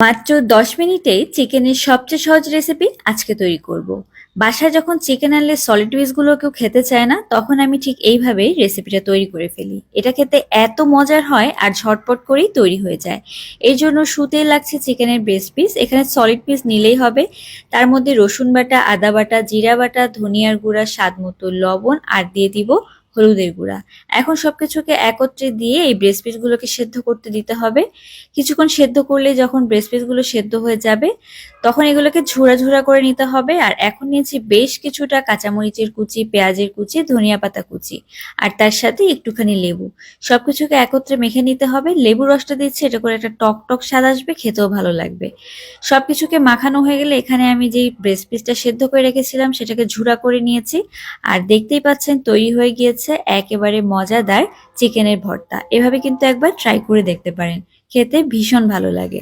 মাত্র ১০ মিনিটেই চিকেনের সবচেয়ে সহজ রেসিপি আজকে তৈরি করব। বাসায় যখন চিকেন আনলে সলিড গুলো কেউ খেতে চায় না, তখন আমি ঠিক এইভাবেই রেসিপিটা তৈরি করে ফেলি। এটা খেতে এত মজার হয় আর ঝটপট করেই তৈরি হয়ে যায়। এই জন্য শুরুতেই লাগছে চিকেনের ব্রেস্ট পিস। এখানে সলিড পিস নিলেই হবে। তার মধ্যে রসুন বাটা, আদা বাটা, জিরা বাটা, ধনিয়ার গুঁড়া, স্বাদ মতো লবণ আর দিয়ে দিব হলুদের গুঁড়া। এখন সবকিছুকে একত্রে দিয়ে এই ব্রেস্ট পিস গুলোকে সেদ্ধ করতে দিতে হবে। কিছুক্ষণ সেদ্ধ করলে যখন ব্রেস্ট পিস গুলো সেদ্ধ হয়ে যাবে, তখন এগুলোকে ঝুরা ঝুরা করে নিতে হবে। আর এখন নিয়েছি বেশ কিছুটা কাঁচামরিচের কুচি, পেঁয়াজের কুচি, ধনিয়া পাতা কুচি আর তার সাথে একটুখানি লেবু। সবকিছুকে একত্রে মেখে নিতে হবে। লেবু রসটা দিচ্ছি, এটা করে একটা টক টক স্বাদ আসবে, খেতেও ভালো লাগবে। সবকিছুকে মাখানো হয়ে গেলে এখানে আমি যেই ব্রেস্ট পিসটা সেদ্ধ করে রেখেছিলাম সেটাকে ঝুরা করে নিয়েছি। আর দেখতেই পাচ্ছেন তৈরি হয়ে গিয়েছে একেবারে মজাদার চিকেনের ভর্তা। এভাবে কিন্তু একবার ট্রাই করে দেখতে পারেন, খেতে ভীষণ ভালো লাগে।